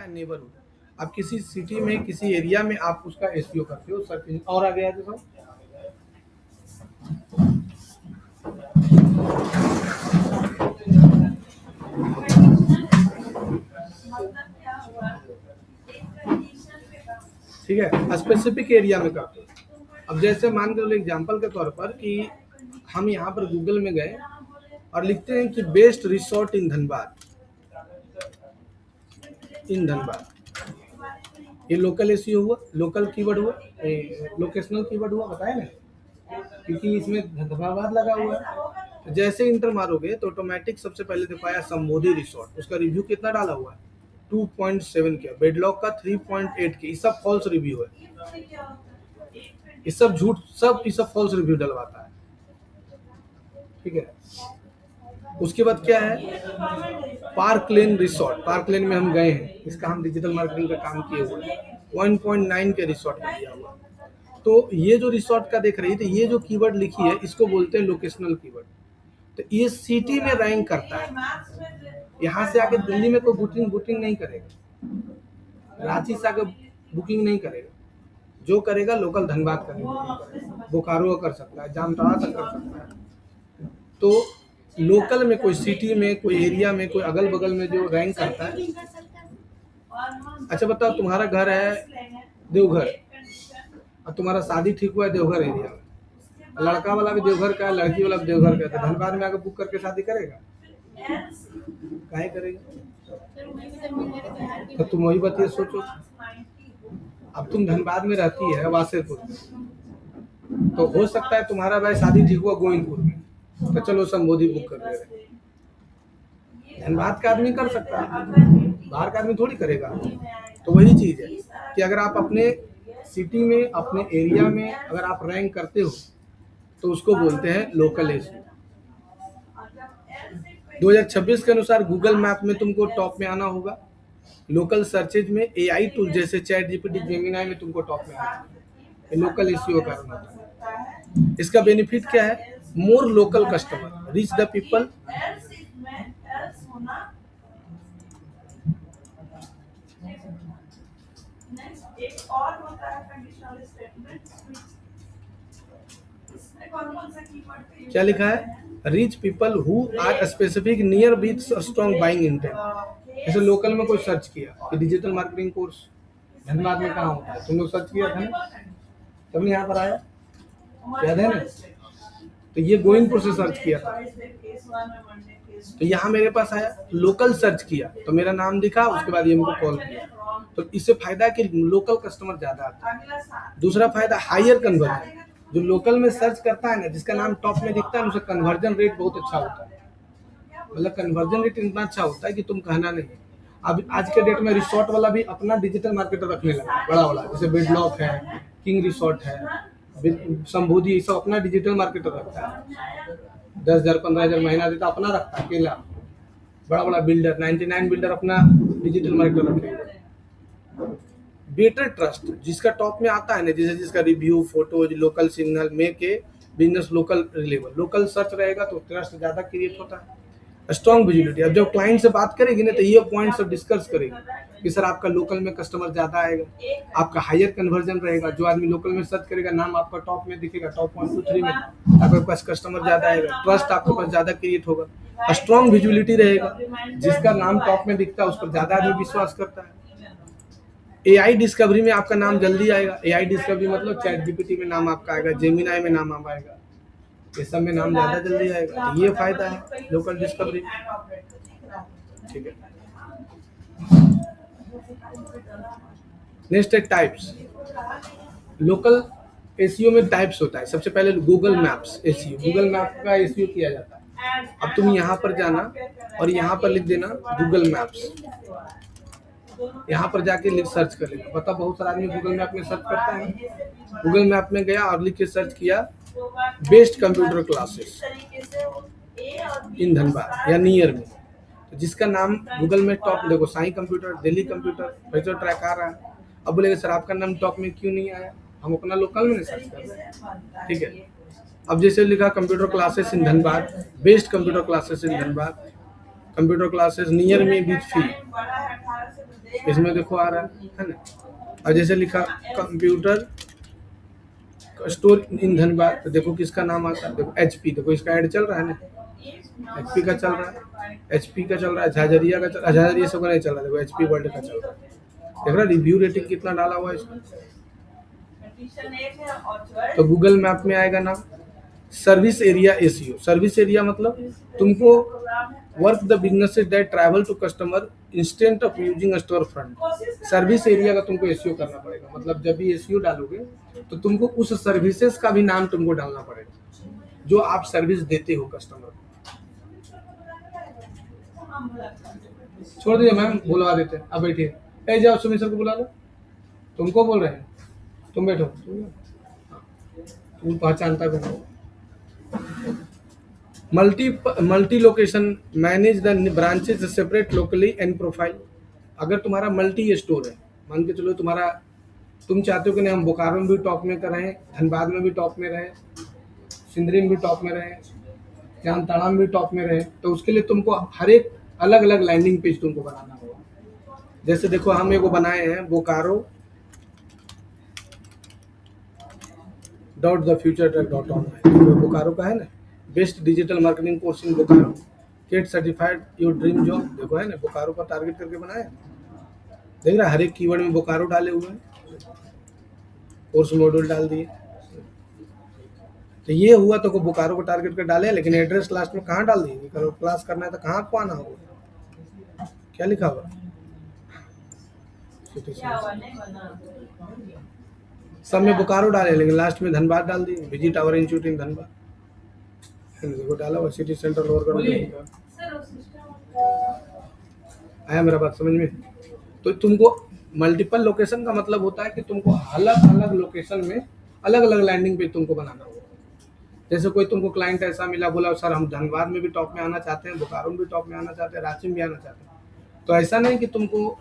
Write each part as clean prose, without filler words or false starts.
क्या है नेबरहुड। आप किसी सिटी में किसी एरिया में आप उसका एसईओ करते हो सर्च। और आगे आगे सब ठीक है, स्पेसिफिक एरिया में करते हो। अब जैसे मान के एग्जांपल के तौर पर कि हम यहाँ पर गूगल में गए और लिखते हैं कि बेस्ट रिसोर्ट इन धनबाद, ये लोकल एसईओ हुआ, लोकल कीवर्ड हुआ, लोकेशनल कीवर्ड हुआ, बताया ना, क्योंकि इसमें धनबाद लगा हुआ है। तो जैसे इंटर मारोगे तो ऑटोमेटिक सबसे पहले दिखाया संबोधि रिसोर्ट, उसका रिव्यू कितना डाला हुआ है 2.7 के, बेडलॉक का 3.8 के। ये सब फॉल्स रिव्यू है, ये सब झूठ, सब ये सब फॉल्स रिव्यू डलवाता है। ठीक है, उसके बाद क्या है पार्क लेन रिसोर्ट, पार्क लेन में हम गए हैं, इसका हम डिजिटल मार्केटिंग का काम किए हुए हैं, 1.9 के रिसोर्ट में दिया हुआ। तो ये जो रिसोर्ट का देख रही थी, ये जो कीवर्ड लिखी है इसको बोलते हैं लोकेशनल कीवर्ड। तो ये सिटी में रैंक करता है। यहाँ से आके दिल्ली में कोई बुकिंग नहीं करेगा, रांची से आके बुकिंग नहीं करेगा, जो करेगा लोकल धनबाद करेगा, बोकारो कर सकता है, जामताड़ा तक कर सकता है। तो लोकल में कोई सिटी में कोई एरिया में कोई अगल बगल में जो रैंक करता है। अच्छा बताओ, तुम्हारा घर है देवघर और तुम्हारा शादी ठीक हुआ है देवघर एरिया में, लड़का वाला भी देवघर का है, लड़की वाला भी देवघर का है, तो धनबाद में आकर बुक करके शादी करेगा? काहे करेगा? तो तुम वही बात ये सोचो, अब तुम धनबाद में रहती है वासेपुर में, तो हो सकता है तुम्हारा भाई शादी ठीक हुआ गोविंदपुर में, तो चलो संबोधि बुक कर दे रहे। धनबाद का आदमी कर सकता है, बाहर का आदमी थोड़ी करेगा। तो वही चीज है कि अगर आप अपने सिटी में अपने एरिया में अगर आप रैंक करते हो तो उसको बोलते हैं लोकल एसईओ। 2026 के अनुसार गूगल मैप में तुमको टॉप में आना होगा, लोकल सर्चेज में एआई टूल जैसे चैट जीपीटी, जेमिनी में तुमको टॉप में आना है। लोकल एसईओ का कारण होता है। इसका बेनिफिट क्या है? More local customer, reach the people. क्या लिखा है? Reach people who are specific near with strong buying intent. जैसे लोकल में कोई सर्च किया कि डिजिटल मार्केटिंग कोर्स धनबाद में कहाँ होता है, तुम लोग सर्च किया था ना, तब यहाँ पर आया, याद है ना? तो ये गोविंदपुर से सर्च किया था, तो यहाँ मेरे पास आया, लोकल सर्च किया तो मेरा नाम दिखा, उसके बाद ये मुझको कॉल किया। तो इससे फायदा है कि लोकल कस्टमर ज्यादा आता है। दूसरा फायदा हायर कन्वर्जन, जो लोकल में सर्च करता है ना, जिसका नाम टॉप में दिखता है, उसका कन्वर्जन रेट बहुत अच्छा होता है। मतलब कन्वर्जन रेट इतना अच्छा होता है कि तुम कहना नहीं। अब आज के डेट में रिसोर्ट वाला भी अपना डिजिटल मार्केटर रखने लगा, बड़ा वाला, जैसे बेडलॉक है, किंग रिसोर्ट है, संबोधि, ये सब अपना डिजिटल मार्केटर रखता है। 10,000 15,000 महीना देता, अपना रखता है अकेला। बड़ा बड़ा बिल्डर 99 बिल्डर अपना डिजिटल मार्केटर रखेगा। बेटर ट्रस्ट, जिसका टॉप में आता है ना, जैसे जिसका review, photos, local signal, make के business local reliable, local search रहेगा तो ट्रस्ट ज्यादा क्रिएट होता है। स्ट्रॉन्ग विजिबिलिटी, अब जब क्लाइंट से बात करेगी ना तो ये पॉइंट सब डिस्कस करेगी कि सर आपका लोकल में कस्टमर ज्यादा आएगा, आपका हायर कन्वर्जन रहेगा, जो आदमी लोकल में सर्च करेगा नाम आपका टॉप में दिखेगा, टॉप 1 2 3 में, आपके पास कस्टमर ज्यादा आएगा, ट्रस्ट आपके पास ज्यादा क्रिएट होगा। स्ट्रॉन्ग विजिबिलिटी रहेगा, जिसका नाम टॉप में दिखता है उस पर ज्यादा आदमी विश्वास करता है। एआई डिस्कवरी में आपका नाम जल्दी आएगा, एआई डिस्कवरी मतलब चैट जीपीटी में नाम आपका आएगा, जेमिनी में नाम आएगा, ये सब में नाम ज्यादा जल्दी आएगा। तो ये फायदा है लोकल डिस्कवरी। ठीक है, नेक्स्ट है टाइप्स। लोकल एसईओ में टाइप्स होता है। सबसे पहले Google maps SEO, Google map का एसईओ किया जाता है। अब तुम यहाँ पर जाना और यहाँ पर लिख देना गूगल मैप्स, यहाँ पर जाके लिख सर्च कर लेना। पता बहुत सारा आदमी गूगल मैप में सर्च करता है। गूगल मैप में गया और लिख के सर्च किया best computer classes in Dhanbad या नियर में, तो जिसका नाम गूगल में टॉप, देखो साई कंप्यूटर, दिल्ली कंप्यूटर, वैसे ट्रैक आ रहा है। अब बोलेगा सर आपका नाम टॉप में क्यों नहीं आया, हम अपना लोकल में सर्च कर रहे हैं। ठीक है, अब जैसे लिखा computer classes in Dhanbad, best computer classes in Dhanbad, computer classes near में विथ फी, इसमें देखो आ रहा है ना। और जैसे लिखा कंप्यूटर स्टोर इन धनबाद, तो देखो किसका नाम आता है, देखो एचपी, देखो इसका ऐड चल रहा है ना, एचपी का चल रहा है, एचपी का चल रहा है, झाझरिया का झाझरिया सब का नहीं चल रहा है, देखो एचपी वर्ल्ड का चल रहा है। देख रहा रिव्यू रेटिंग कितना डाला हुआ है इसमें। तो गूगल मैप में आएगा नाम service area SEO. Service area मतलब तुमको work the businesses that travel to customer instead of using store front. Service area का तुमको एसीओ करना पड़ेगा, मतलब जब भी एसीओ डालोगे तो तुमको उस सर्विसेज का भी नाम तुमको डालना पड़ेगा जो आप सर्विस देते हो कस्टमर को। छोड़ दीजिए मैम, बुलवा देते हैं, अब बैठिए। ए जाओ सुमित सर को बुला लो, तुमको बोल रहे हैं, तुम बैठो, तुम पहचानता भी नहीं। Multi location manage the branches separate locally and profile. अगर तुम्हारा मल्टी स्टोर है, मान के चलो तुम्हारा, तुम चाहते हो कि नहीं हम बोकारो में भी टॉप में कर रहे हैं, धनबाद में भी टॉप में रहे, सिंदरी में भी टॉप में रहे, जामताड़ा में भी टॉप में रहे, तो उसके लिए तुमको हर एक अलग अलग लैंडिंग पेज तुमको बनाना होगा। जैसे देखो हम एगो बनाए हैं बोकारो .thefuture.online, बोकारो का है ना, best digital marketing course in Bokaro, gate certified your dream job, देखो है ना, बोकारो का टारगेट करके बनाया। देख रहा हर एक कीवर्ड में बोकारो डाले हुए हैं, कोर्स मॉड्यूल डाल दिए। तो ये हुआ तो को बोकारो को टारगेट कर डाले, लेकिन एड्रेस लास्ट में कहाँ डाल दिए, क्लास करना है तो कहाँ आपको आना होगा, क्या लिखा हुआ सब में बोकारो डाले, लेकिन लास्ट में धनबाद डाल दिए, visit our institute in Dhanbad, देखो डाला हुआ सिटी सेंटर लोअर कर आया मेरा बात समझ में। तो तुमको मल्टीपल लोकेशन का मतलब होता है कि तुमको अलग अलग लोकेशन में अलग अलग लैंडिंग पेज तुमको बनाना होगा। जैसे कोई तुमको क्लाइंट ऐसा मिला, बोला सर हम धनबाद में भी टॉप में आना चाहते हैं, बोकारो में भी टॉप में आना चाहते हैं, रांची में भी आना चाहते हैं, तो ऐसा नहीं कि तुमको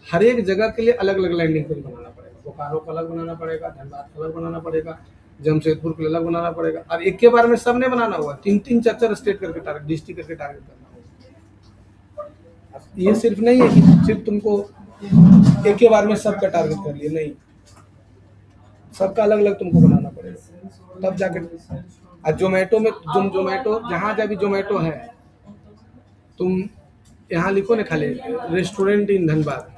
हर एक जगह के लिए अलग अलग लैंडिंग पेज बनाना पड़ेगा। बोकारो का अलग बनाना पड़ेगा, धनबाद का अलग बनाना पड़ेगा, जमशेदपुर के लिए अलग बनाना पड़ेगा, और एक के बारे में सब नहीं बनाना होगा, 3-3 4-4 स्टेट करके टारगेट, डिस्ट्रिक्ट करके टारगेट करना होगा। ये सिर्फ नहीं है कि सिर्फ तुमको एक के बारे में सबका टारगेट कर लिए, नहीं, सबका अलग अलग तुमको बनाना पड़ेगा, तब जाके। और जोमेटो में जोमेटो जहाँ जब भी जोमेटो है, तुम यहाँ लिखो ना खाली restaurant in Dhanbad,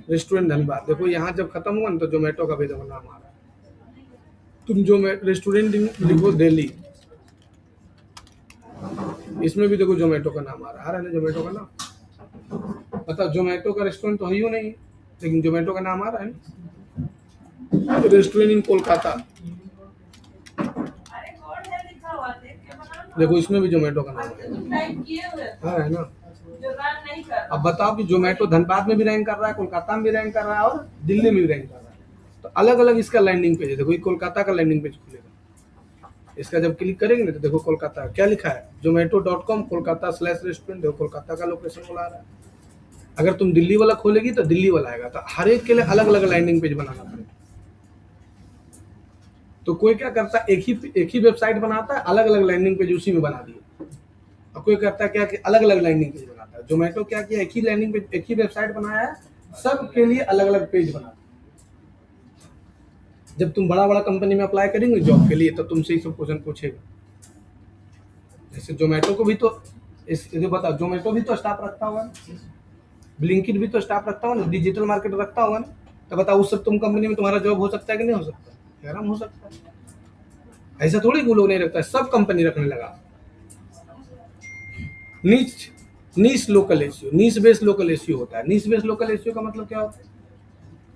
restaurant Dhanbad, देखो यहाँ जब खत्म हुआ ना तो जोमेटो का भी देखो नाम आ रहा है। तुम जो रेस्टोरेंट लिखो दिल्ली, इसमें भी देखो जोमेटो का नाम आ रहा है ना, जोमेटो का नाम, मतलब जोमेटो का रेस्टोरेंट तो है ही नहीं, लेकिन जोमेटो का नाम आ रहा है ना, रेस्टोरेंट इन कोलकाता, देखो इसमें भी जोमेटो का नाम है ना। अब बताओ कि जोमेटो धनबाद में भी रैंक कर रहा है, कोलकाता में भी रैंक कर रहा है, और दिल्ली में भी रैंक कर रहा है, तो अलग अलग इसका लैंडिंग पेज है। देखो ये कोलकाता का लैंडिंग पेज खुलेगा, इसका जब क्लिक करेंगे ना तो देखो कोलकाता क्या लिखा है, zomato.com कोलकाता/रेस्टोरेंट, देखो कोलकाता का लोकेशन बुला रहा है। अगर तुम दिल्ली वाला खोलेगी तो दिल्ली वाला आएगा, तो हर एक के लिए अलग अलग लैंडिंग पेज बनाना पड़ेगा। तो कोई क्या करता है, एक ही वेबसाइट बनाता है, अलग अलग लैंडिंग पेज उसी में बना दिए, और कोई करता है क्या कि अलग अलग लैंडिंग पेज बनाता है। जोमेटो क्या किया, एक ही लैंडिंग पेज, एक ही वेबसाइट बनाया है, सब के लिए अलग अलग पेज बनाता है। जब तुम बड़ा बड़ा कंपनी में अप्लाई करेंगे जॉब के लिए, तो तुमसे ही सब क्वेश्चन पूछेगा। जैसे जोमेटो को भी तो बताओ, जोमेटो भी तो स्टाफ रखता होगा, ब्लिंकिट भी तो स्टाफ रखता होगा ना, डिजिटल मार्केट रखता होगा ना, तो बताओ उस सब तुम कंपनी में तुम्हारा जॉब हो सकता है कि नहीं हो सकता, आराम हो सकता है। ऐसा थोड़ी वो लोग नहीं रखता है, सब कंपनी रखने लगा। नीच लोकल एसईओ, नीच बेस्ड लोकल एसईओ होता है। नीच बेस्ड लोकल एसईओ का मतलब क्या होता है,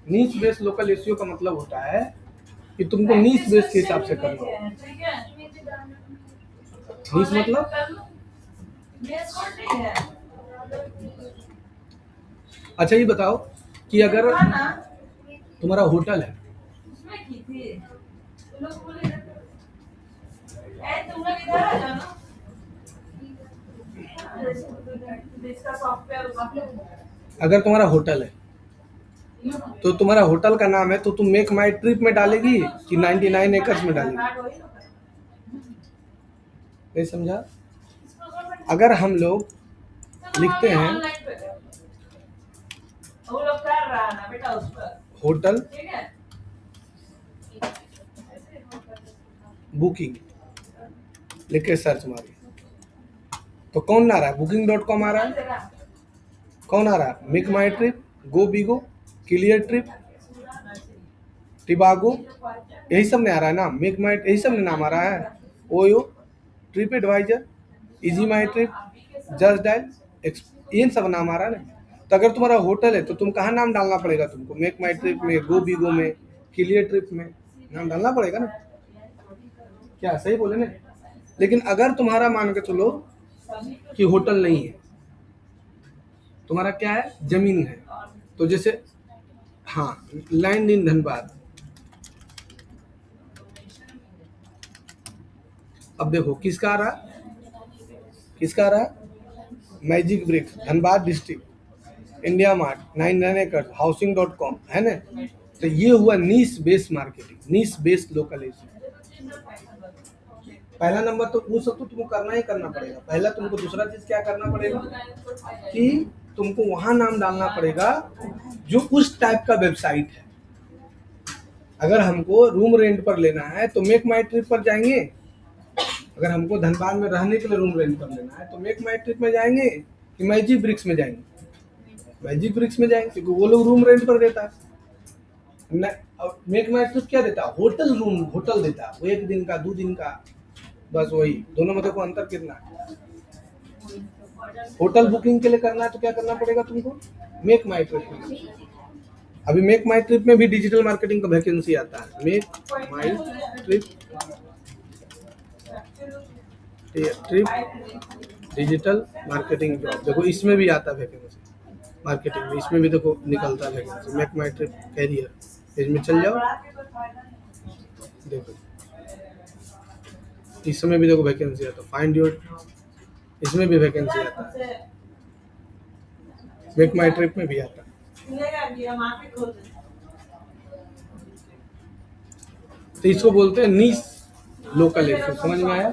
नीच बेस्ड लोकल एसईओ का मतलब होता है कि तुमको नीच बेस्ड के हिसाब से करना होगा। नीच मतलब अच्छा ये बताओ कि अगर तुम्हारा होटल है, अगर तुम्हारा होटल है तो तुम्हारा होटल का नाम है, तो तुम मेक माई ट्रिप में डालेगी कि 99 एकर्स में डालेगी, नहीं समझा। अगर हम लोग लिखते हैं वो लोग कर रहा है ना बेटा उस पर, होटल ठीक है। बुकिंग लिख के सर्च मारिए तो कौन आ रहा है? booking.com आ रहा है। कौन आ रहा है? Make my trip, go Bigo, clear trip, टिबागो, यही सब ने आ रहा है ना। मेक माई, यही सब ने नाम आ रहा है। ओयो, ट्रिप एडवाइजर, इजी माई ट्रिप, जस्ट डायल, इन सब नाम आ रहा है ना। तो अगर तुम्हारा होटल है तो तुम कहाँ नाम डालना पड़ेगा तुमको? मेक माई ट्रिप में, गो बिगो में, क्लियर ट्रिप में नाम डालना पड़ेगा ना। क्या सही बोले ना? लेकिन अगर तुम्हारा मान के चलो कि होटल नहीं है, तुम्हारा क्या है? जमीन है, तो जैसे हाँ लैंड इन धनबाद। अब देखो किसका आ रहा है, किसका आ रहा है? Magic bricks, Dhanbad district, India Mart, 99 एकड़, हाउसिंग.com है ना। तो ये हुआ niche based marketing, niche based localisation. पहला नंबर तो वो सब तो तुमको करना ही करना पड़ेगा। पहला तुमको दूसरा चीज क्या करना पड़ेगा कि तुमको वहां नाम डालना पड़ेगा जो उस टाइप का वेबसाइट है। अगर हमको रूम रेंट पर लेना है तो मेक माई ट्रिप पर जाएंगे। अगर हमको धनबाद में रहने के लिए रूम रेंट पर लेना है तो मेक माई ट्रिप में जाएंगे कि मैजिक ब्रिक्स में जाएंगे? मैजिक ब्रिक्स में जाएंगे क्योंकि वो लोग रूम रेंट पर देता है। मेक माई ट्रिप क्या देता है? होटल रूम, होटल देता है वो 1 दिन का 2 दिन का, बस वही। दोनों में देखो अंतर कितना है। होटल बुकिंग के लिए करना है तो क्या करना पड़ेगा तुमको? मेक माई ट्रिप में। अभी मेक माई ट्रिप में भी डिजिटल मार्केटिंग का वैकेंसी आता है। Make my trip, trip digital marketing job, देखो इसमें भी आता है वैकेंसी मार्केटिंग में, इसमें भी देखो निकलता है vacancy. Make my trip career, इसमें चल जाओ, देखो इसमें भी देखो वैकेंसी आता है। फाइंड योर, इसमें भी वैकेंसी आता है। मेक माई ट्रिप में भी आता है। तो इसको बोलते हैं नीश लोकलाइजेशन, समझ में आया?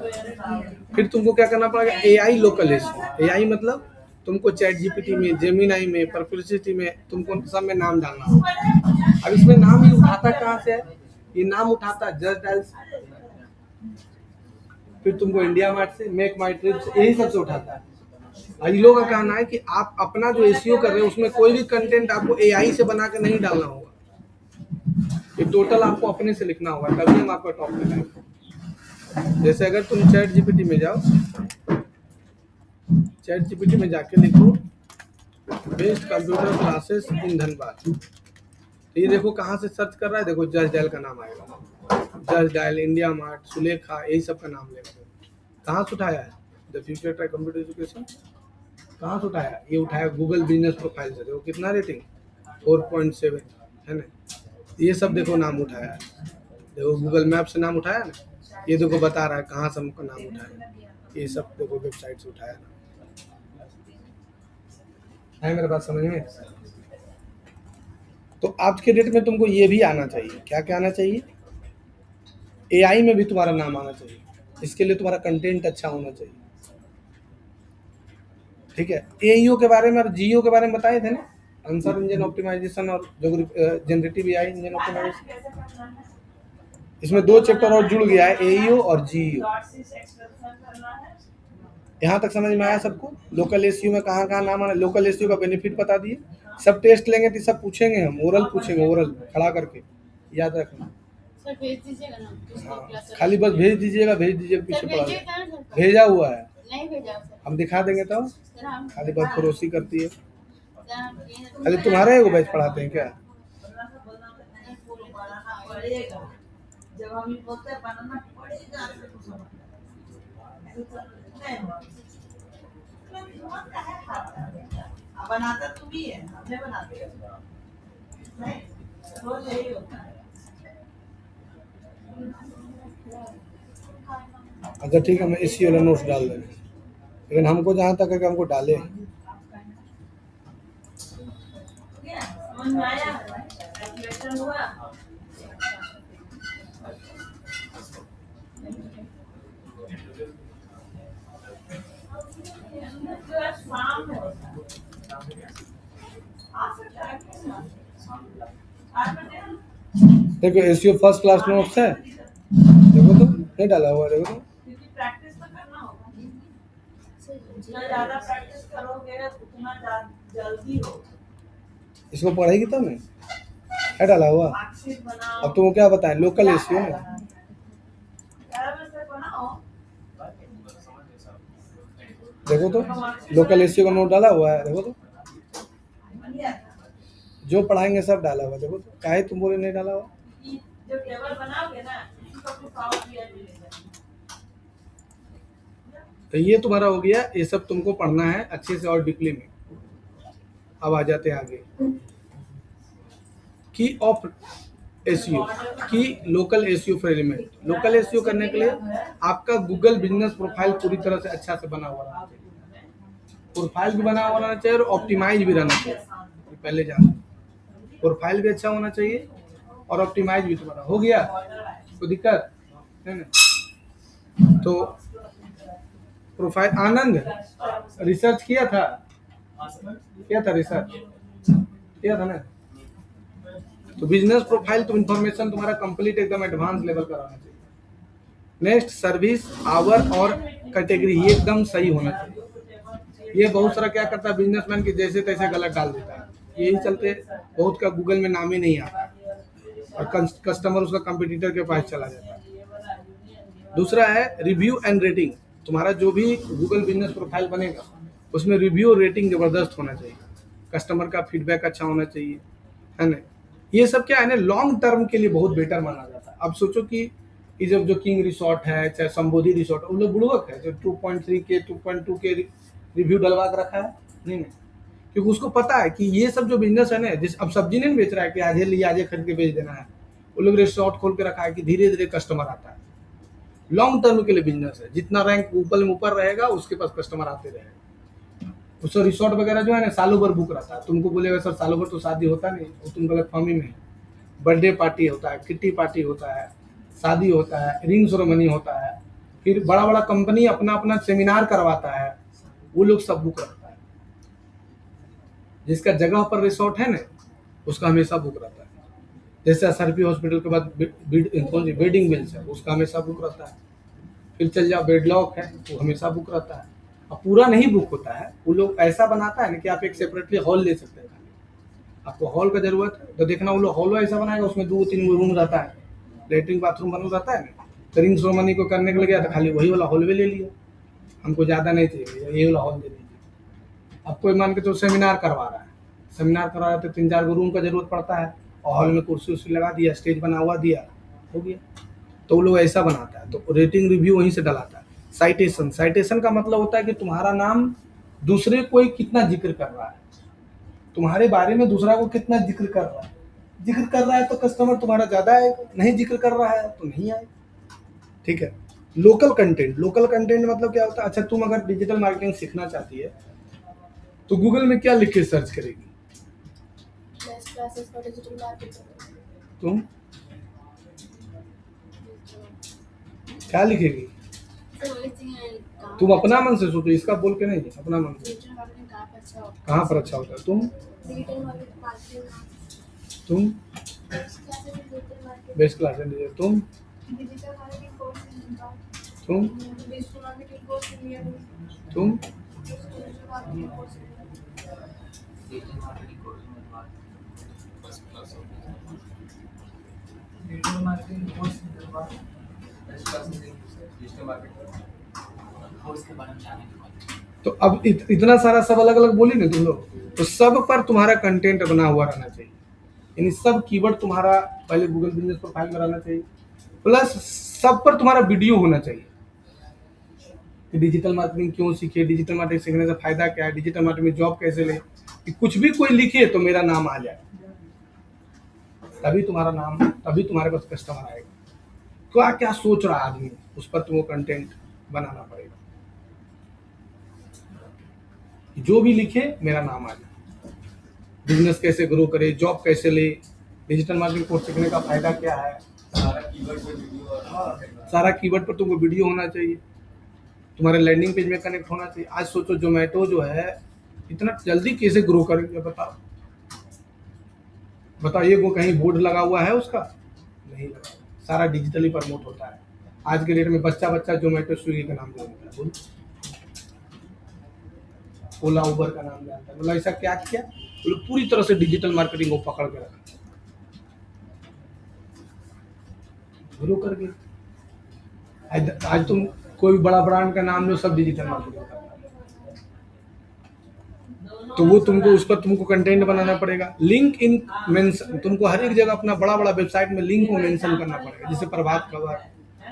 फिर तुमको क्या करना पड़ेगा? AI localisation. एआई मतलब तुमको चैट जीपीटी में, जेमिनाई में, परप्लेक्सिटी में, तुमको सब में नाम डालना होगा। अब इसमें नाम ही उठाता कहाँ से है? ये नाम उठाता जस्ट डायल से, फिर तुमको इंडिया मार्ट से, मेक माई ट्रिप से, यही सबसे उठाता है। इन लोगों का कहना है कि आप अपना जो एसईओ कर रहे हैं उसमें कोई भी कंटेंट आपको एआई से बना के नहीं डालना होगा, ये टोटल आपको अपने से लिखना होगा, तभी हम आपका टॉप में लाएंगे। जैसे अगर तुम चैट जीपीटी में जाओ, चैट जीपीटी में जाके लिखो best computer classes in Dhanbad, तो ये देखो कहाँ से सर्च कर रहा है। देखो जस्ट डायल का नाम आएगा, just dial, India mart, Sulekha, यही सब का नाम लेगा। कहाँ से उठाया है? The future track computer education. कहाँ से उठाया? ये उठाया गूगल बिजनेस प्रोफाइल से। देखो कितना रेटिंग, 4.7 है ना। ये सब देखो नाम उठाया है। देखो गूगल मैप से नाम उठाया ना, ये देखो बता रहा है कहाँ से हमको नाम उठाया। ये सब देखो वेबसाइट से उठाया ना, है मेरे बात समझ में? तो आज के डेट में तुमको ये भी आना चाहिए। क्या क्या आना चाहिए? एआई में भी तुम्हारा नाम आना चाहिए। इसके लिए तुम्हारा कंटेंट अच्छा होना चाहिए, ठीक है। एईओ के बारे में और जीईओ के बारे में बताए थे ना, आंसर इंजन ऑप्टिमाइजेशन और जनरेटिव एआई इंजन ऑप्टिमाइजेशन। इसमें 2 चैप्टर और जुड़ गया है, एईओ और जीईओ। यहाँ तक समझ में आया सबको? लोकल एसईओ में कहाँ कहाँ नाम आना, लोकल एसईओ का बेनिफिट बता दिए। सब टेस्ट लेंगे तो सब पूछेंगे हम, ओरल पूछेंगे, ओरल खड़ा करके, याद रखना। सर भेज दीजिएगा ना। हाँ, खाली बस भेज दीजिएगा, भेज दीजिएगा, पीछे पड़ा है। भेजा हुआ है, नहीं भेजा सर। हम दिखा देंगे तो। सर हम खाली बस पड़ोसी करती है। सर खाली तुम्हारे एगो बैच पढ़ाते हैं क्या? जब हम बोलते हैं बनाना पड़ेगा, बनाता तुम ही है, हमने बनाते नहीं, रोज यही होता है। अच्छा ठीक है, मैं इसी वाला नोट्स डाल देंगे, लेकिन हमको जहाँ तक है कि हमको डाले। समझ में आया? कैलकुलेशन हुआ? शाम में आ सकता है क्यों ना? आज मैं दे- देखो एसईओ फर्स्ट क्लास नोट्स है, देखो तो नहीं डाला हुआ, देखो तो। क्योंकि प्रैक्टिस तो करना होगा। सर जितना ज्यादा प्रैक्टिस करोगे उतना जल्दी हो। इसको पढ़ेगी तब नहीं, है डाला हुआ। मार्कशीट बनाओ। अब तुमको क्या बताएं, लोकल एसईओ ना, 11 बजे तक बनाओ। देखो तो लोकल एसईओ का नोट डाला हुआ है, देखो तो बन गया था। जो पढ़ाएंगे सब डाला हुआ, देखो तो काहे तुम बोले नहीं डाला हुआ। कि जब टेबल बनाओगे ना इसी को अपने पावर पीआई में ले जाना। तो ये तुम्हारा हो गया, ये सब तुमको पढ़ना है अच्छे से और डीपली में। अब आ जाते हैं आगे, की ऑफ एसईओ, की local SEO for element. Local SEO करने के लिए आपका गूगल बिजनेस प्रोफाइल पूरी तरह से अच्छा से बना हुआ रहना चाहिए, प्रोफाइल भी बना हुआ रहना चाहिए और ऑप्टिमाइज भी रहना चाहिए। ये पहले जानो, प्रोफाइल भी अच्छा होना चाहिए और ऑप्टिमाइज भी तुम्हारा हो गया, कोई दिक्कत है ना। तो प्रोफाइल, आनंद रिसर्च किया था रिसर्च किया था ना। तो बिजनेस प्रोफाइल तो इन्फॉर्मेशन तुम्हारा कंप्लीट एकदम एडवांस लेवल का रहना चाहिए। नेक्स्ट सर्विस आवर और कैटेगरी, ये एकदम सही होना चाहिए। ये बहुत सारा क्या करता है बिजनेसमैन की जैसे तैसे गलत डाल देता है, यही चलते बहुत का गूगल में नाम ही नहीं आता और कस्टमर उसका कंपटीटर के पास चला जाता है। दूसरा है रिव्यू एंड रेटिंग। तुम्हारा जो भी गूगल बिजनेस प्रोफाइल बनेगा उसमें रिव्यू और रेटिंग जबरदस्त होना चाहिए, कस्टमर का फीडबैक अच्छा होना चाहिए, है ना। ये सब क्या है ना, लॉन्ग टर्म के लिए बहुत बेटर माना जाता है। अब सोचो कि ये जब जो किंग रिसोर्ट है चाहे संबोधि रिसोर्ट, उन लोग बुड़वक है जो 2.3 के 2.2 के रिव्यू डलवा के रखा है, नहीं क्योंकि उसको पता है कि ये सब जो बिजनेस है ना, जिस अब सब्जी नहीं बेच रहा है कि आज लिए आज खरीद के बेच देना है, वो लोग रिसोर्ट खोल के रखा है कि धीरे धीरे कस्टमर आता है। लॉन्ग टर्म के लिए बिजनेस है, जितना रैंक ऊपर में ऊपर रहेगा उसके पास कस्टमर आते रहेगा। उसका रिसोर्ट वगैरह जो है ना सालों भर बुक रहता है। तुमको बोलेगा सर सालों भर तो शादी होता नहीं, वो तुम गलत फहमी में है। बर्थडे पार्टी होता है, किट्टी पार्टी होता है, शादी होता है, रिंग सेरेमनी होता है, फिर बड़ा बड़ा कंपनी अपना अपना सेमिनार करवाता है, वो लोग सब बुक रखता है। जिसका जगह पर रिसोर्ट है ना उसका हमेशा बुक रहता है। जैसे एसआरपी हॉस्पिटल के बाद बेडिंग मिल्स है, उसका हमेशा बुक रहता है। फिर चल जाओ बेडलॉक है, वो हमेशा बुक रहता है। अब पूरा नहीं बुक होता है, वो लोग ऐसा बनाता है ना कि आप एक सेपरेटली हॉल ले सकते हैं। आपको हॉल का जरूरत है तो देखना वो लोग हॉल ऐसा बनाएगा, उसमें 2-3 रूम रहता है, लेटरिन बाथरूम बना रहता है ना। तो रिंग सेरेमनी को करने के लिए गया तो खाली वही वाला हॉल भी ले लिया, हमको ज़्यादा नहीं चाहिए, यही वाला हॉल दे दीजिए। अब कोई मान के तो सेमिनार करवा रहा है, सेमिनार करवा रहा है तो 3-4 रूम का जरूरत पड़ता है, और हॉल में कुर्सी उर्सी लगा दिया, स्टेज बना हुआ दिया, हो गया। तो वो लोग ऐसा बनाता है। तो रेटिंग रिव्यू वहीं से डलाता है। साइटेशन, साइटेशन का मतलब होता है कि तुम्हारा नाम दूसरे कोई कितना जिक्र कर रहा है, तुम्हारे बारे में दूसरा को कितना जिक्र कर रहा है। जिक्र कर रहा है तो कस्टमर तुम्हारा ज़्यादा आएगा, नहीं जिक्र कर रहा है तो नहीं आएगा, ठीक है। लोकल कंटेंट, लोकल कंटेंट मतलब क्या होता है। अच्छा तुम अगर डिजिटल मार्केटिंग सीखना चाहती है तो गूगल में क्या लिख के सर्च करेगी best classes for digital marketing. तुम, क्या लिखेगी? सर ओनली थिंग है तुम अपना मन से सोचो, इसका बोल के नहीं, अपना मन से। डिजिटल मार्केटिंग कहाँ पर अच्छा होता कहाँ पर अच्छा होता है? तुम है? डिजिटल मार्केटिंग तुम best classes digital marketing, best class है, तुम डिजिटल मार्केटिंग कोर्स इन तुम digital marketing course in near तुम digital marketing course digital marketing course best classes digital marketing course के बारे में जानने के बाद तो अब इतना सारा सब अलग अलग बोली ना तुम लोग, तो सब पर तुम्हारा कंटेंट बना हुआ रहना चाहिए। यानी सब कीवर्ड तुम्हारा पहले गूगल बिजनेस प्रोफाइल में रहना चाहिए, प्लस सब पर तुम्हारा वीडियो होना चाहिए कि डिजिटल मार्केटिंग क्यों सीखे, डिजिटल मार्केटिंग सीखने से फायदा क्या है, डिजिटल मार्केटिंग में जॉब कैसे ले, कि कुछ भी कोई लिखे तो मेरा नाम आ जाए, तभी तुम्हारा नाम, तभी तुम्हारे पास कस्टमर आएगा। क्या क्या सोच रहा आदमी, उस पर तुमको कंटेंट बनाना पड़ेगा। जो भी लिखे मेरा नाम आ जाए, बिजनेस कैसे ग्रो करे, जॉब कैसे ले, डिजिटल मार्केटिंग कोर्स सीखने का फायदा क्या है, सारा कीवर्ड पे वीडियो और सारा कीवर्ड पर तुमको वीडियो होना चाहिए, तुम्हारे लैंडिंग पेज में कनेक्ट होना चाहिए। आज सोचो जोमेटो जो है इतना जल्दी कैसे ग्रो करेंगे बताओ, बताइए वो कहीं बोर्ड लगा हुआ है उसका? नहीं लगा, सारा डिजिटली प्रमोट होता है। आज के डेट में बच्चा बच्चा जोमेटो स्विगी का नाम जानता है, बोल, ओला उबर का नाम जानता है। मतलब ऐसा क्या किया, वो लोग पूरी तरह से डिजिटल मार्केटिंग को पकड़ के रखा, ग्रो कर गए। आज तुम कोई बड़ा ब्रांड का नाम लो, सब डिजिटल मार्केटिंग करता है। तो वो तुमको उस पर तुमको कंटेंट बनाना पड़ेगा, लिंक इन मेंशन, तुमको हर एक जगह अपना बड़ा बड़ा वेबसाइट में लिंक को मेंशन करना पड़ेगा। जैसे प्रभात खबर,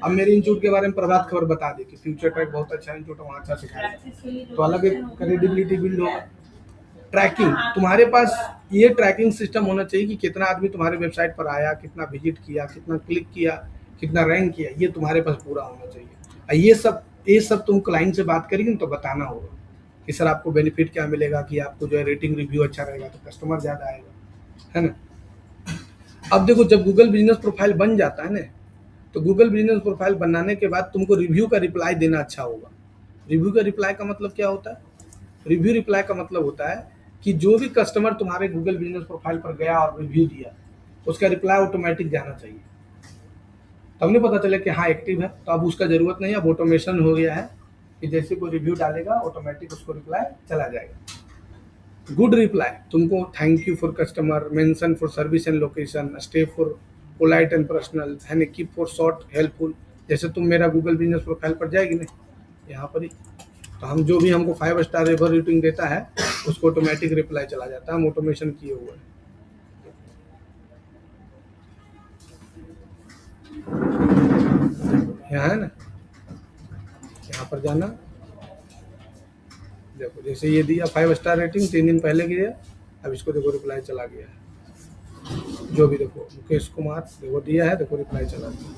अब मेरे इंस्टीट्यूट के बारे में प्रभात खबर बता दी कि फ्यूचर ट्रैक बहुत अच्छा इंस्टीट्यूट है, वहाँ अच्छा सिखाएगा, तो अलग एक क्रेडिबिलिटी बिल्ड होगा। ट्रैकिंग, तुम्हारे पास ये ट्रैकिंग सिस्टम होना चाहिए कि कितना आदमी तुम्हारे वेबसाइट पर आया, कितना विजिट किया, कितना क्लिक किया, कितना रैंक किया, ये तुम्हारे पास पूरा होना चाहिए। और ये सब तुम क्लाइंट से बात करेंगे तो बताना होगा कि सर आपको बेनिफिट क्या मिलेगा, कि आपको जो है रेटिंग रिव्यू अच्छा रहेगा तो कस्टमर ज़्यादा आएगा, है ना। अब देखो, जब गूगल बिजनेस प्रोफाइल बन जाता है ना, तो गूगल बिजनेस प्रोफाइल बनाने के बाद तुमको रिव्यू का रिप्लाई देना अच्छा होगा। रिव्यू का रिप्लाई का मतलब क्या होता है? रिव्यू रिप्लाई का मतलब होता है कि जो भी कस्टमर तुम्हारे गूगल बिजनेस प्रोफाइल पर गया और रिव्यू दिया, उसका रिप्लाई ऑटोमेटिक जाना चाहिए। तब नहीं पता चले कि हाँ एक्टिव है, तो अब उसका ज़रूरत नहीं है, अब ऑटोमेशन हो गया है कि जैसे कोई रिव्यू डालेगा ऑटोमेटिक उसको रिप्लाई चला जाएगा। गुड रिप्लाई, तुमको thank you for customer, mention for service and location, stay for polite and personal, है ना, कीप फॉर शॉर्ट हेल्पफुल। जैसे तुम मेरा गूगल बिजनेस प्रोफाइल पर जाएगी ना, यहाँ पर ही, तो हम जो भी हमको 5 स्टार रिव्यू रेटिंग देता है उसको ऑटोमेटिक रिप्लाई चला जाता है, हम ऑटोमेशन किए हुए हैं। यहाँ है ना, यहाँ पर जाना, देखो जैसे ये दिया 5 स्टार रेटिंग 3 दिन पहले की है, अब इसको देखो रिप्लाई चला गया है। जो भी देखो मुकेश कुमार देखो दिया है, देखो रिप्लाई चला गया।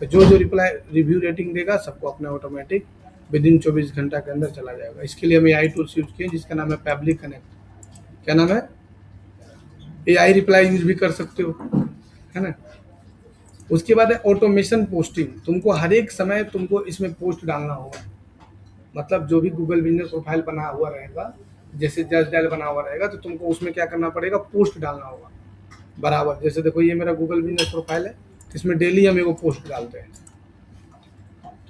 तो जो रिप्लाई रिव्यू रेटिंग देगा सबको अपना ऑटोमेटिक विद इन 24 घंटा के अंदर चला जाएगा। इसके लिए हम AI टूल्स यूज किए जिसका नाम है पब्लिक कनेक्ट। क्या नाम है? AI रिप्लाई यूज भी कर सकते हो, है ना। उसके बाद है ऑटोमेशन पोस्टिंग, तुमको हर एक समय तुमको इसमें पोस्ट डालना होगा। मतलब जो भी गूगल बिजनेस प्रोफाइल बना हुआ रहेगा, जैसे जस्ट डायल बना हुआ रहेगा, तो तुमको उसमें क्या करना पड़ेगा, पोस्ट डालना होगा बराबर। जैसे देखो ये मेरा गूगल बिजनेस प्रोफाइल है, इसमें डेली हम एगो पोस्ट डालते हैं,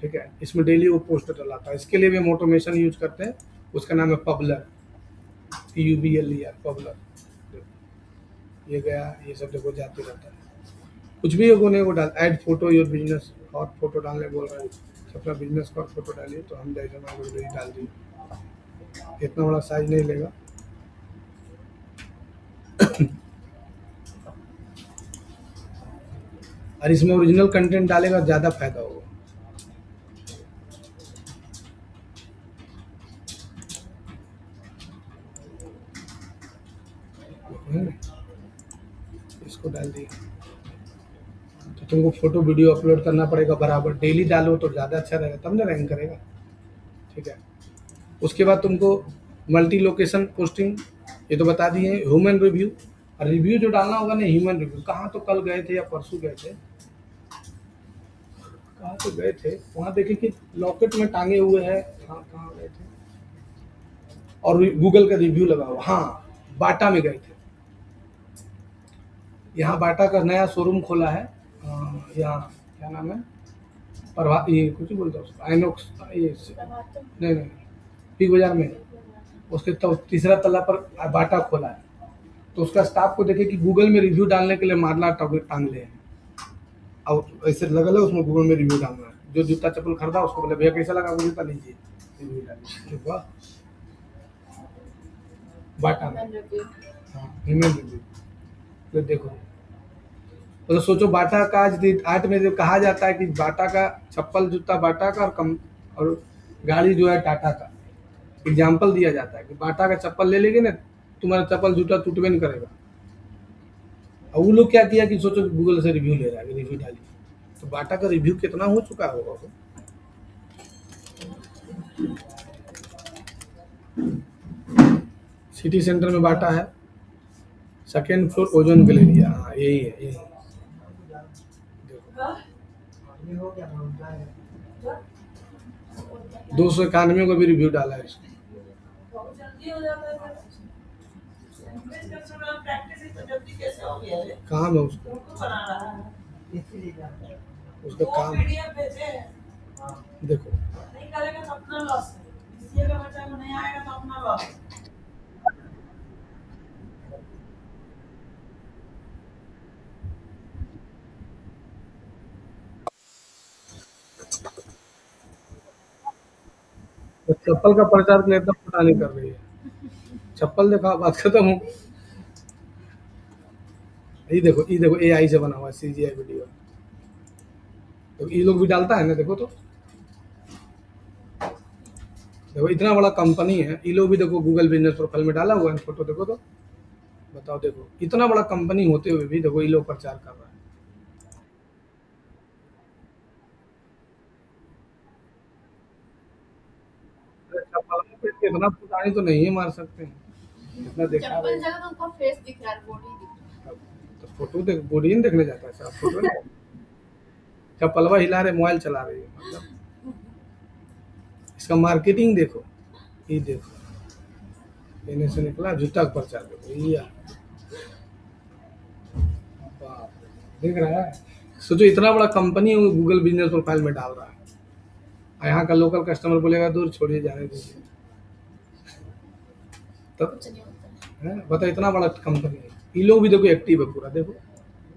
ठीक है, इसमें डेली वो पोस्ट डलाता है। इसके लिए भी हम ऑटोमेशन यूज करते हैं, उसका नाम है पबलर, PUBLER, पबलर। ये गया, ये सब देखो जाते रहता है। कुछ भी होने को डाल, ऐड फोटो योर बिजनेस, और फोटो डालने बोल रहा है, अपना बिजनेस का फोटो डालिए, तो हम जैसे मान लो यही डाल दिए। इतना बड़ा साइज नहीं लेगा। और इसमें ओरिजिनल कंटेंट डालेगा ज़्यादा फायदा होगा। इसको डाल दिए, तो तुमको फोटो वीडियो अपलोड करना पड़ेगा बराबर, डेली डालो तो ज़्यादा अच्छा रहेगा, तब ना रैंक करेगा, ठीक है। उसके बाद तुमको मल्टी लोकेशन पोस्टिंग, ये तो बता दिए। ह्यूमन रिव्यू, और रिव्यू जो डालना होगा ना, ह्यूमन रिव्यू। कहाँ तो कल गए थे या परसों गए थे, कहाँ तो गए थे, वहाँ देखे कि लॉकेट में टांगे हुए हैं, कहाँ गए थे, और गूगल का रिव्यू लगा हुआ। हाँ, बाटा में गए थे। यहाँ बाटा का नया शोरूम खोला है, यहाँ क्या नाम है, प्रभात, ये कुछ ही बोलता है उसको, आइनॉक्स, ये नहीं बिग बाजार में, उसके तो तीसरा तल्ला पर बाटा खोला है। तो उसका स्टाफ को देखे कि गूगल में रिव्यू डालने के लिए मारला टांग ले हैं, और ऐसे लगा लो उसमें गूगल में रिव्यू डालना है। जो जूता चप्पल खरीदा उसको बोले भैया कैसा लगा, वो जूता लीजिए, रिव्यू डालिए। वाह, बाटा में, हाँ ह्यूमन रिव्यू। तो देखो, तो सोचो बाटा का आज में जो कहा जाता है कि बाटा का चप्पल जूता बाटा का, और गाड़ी जो है टाटा का। एग्जाम्पल दिया जाता है कि बाटा का चप्पल ले लेंगे ना, तुम्हारा चप्पल जूता टूटबे नहीं करेगा। और वो लोग क्या किया कि सोचो गूगल से रिव्यू ले रहा है, रिव्यू डालिए, तो बाटा का रिव्यू कितना हो चुका होगा वो। सिटी सेंटर में बाटा है, सेकेंड फ्लोर ओजोन गैलेरिया, हाँ यही है, यही 291 का भी रिव्यू डाला है इसको। बहुत जल्दी हो जाता है। प्रैक्टिस है तो जल्दी कैसे हो हो गया रे। काम है उसको, फोटो बना रहा है इसीलिए जाता है। उसका वो काम। पीडीएफ भेजे। देखो नहीं करेगा तो अपना लॉस है। बीसीए का बच्चा को नहीं आएगा तो अपना लॉस है। तो चप्पल का प्रचार के लिए इतना फुटानी कर रही है, चप्पल देखा, बात खत्म हो। ये देखो एआई से बना हुआ है सीजीआई वीडियो, तो ये लोग भी डालता है ना, देखो तो, देखो इतना बड़ा कंपनी है, ये लोग भी देखो गूगल बिजनेस प्रोफाइल में डाला हुआ है फोटो, देखो तो, बताओ, देखो इतना बड़ा कंपनी होते हुए भी देखो ये लोग प्रचार कर रहा है। अरे चप्पल पे इतना फुटानी तो नहीं है मार सकते हैं, इतना देखा चप्पल रहे। जगह तो उनका फेस दिख रहा है, बॉडी दिख रहा तो फोटो देख, बॉडी नहीं देखने जाता है साहब, फोटो नहीं, चप्पलवा हिला रहे, मोबाइल चला रही है, मतलब इसका मार्केटिंग देखो, ये देखो, इन्हें से निकला जूता का प्रचार, देखो ये बाप रे, देख रहा है, सोचो इतना बड़ा कंपनी है, वो गूगल बिजनेस प्रोफाइल में डाल रहा है, और यहाँ का लोकल कस्टमर बोलेगा दूर छोड़िए, जाने दीजिए, है, तब कुछ नहीं होता है। बता, इतना बड़ा कंपनी है, ये लोग भी देखो एक्टिव है पूरा, देखो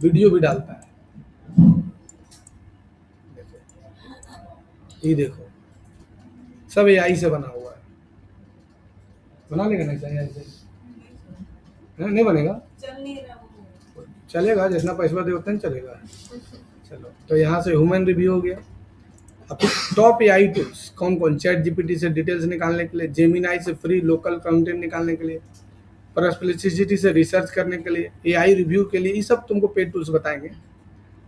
वीडियो भी डालता है, देखो ये देखो, सब एआई से बना हुआ है, बना लेगा नहीं सही ऐसे, नहीं बनेगा, चल नहीं रहा वो। चलेगा, जितना पैसा दे उतना ही चलेगा। चलो, तो यहाँ से ह्यूमन रिव्यू हो गया। अब टॉप एआई टूल्स कौन कौन, चैट जीपीटी से डिटेल्स निकालने के लिए, जेमिनाई से फ्री लोकल कंटेंट निकालने के लिए, परप्लेक्सिटी से रिसर्च करने के लिए, एआई रिव्यू के लिए, ये सब तुमको पेड टूल्स बताएंगे।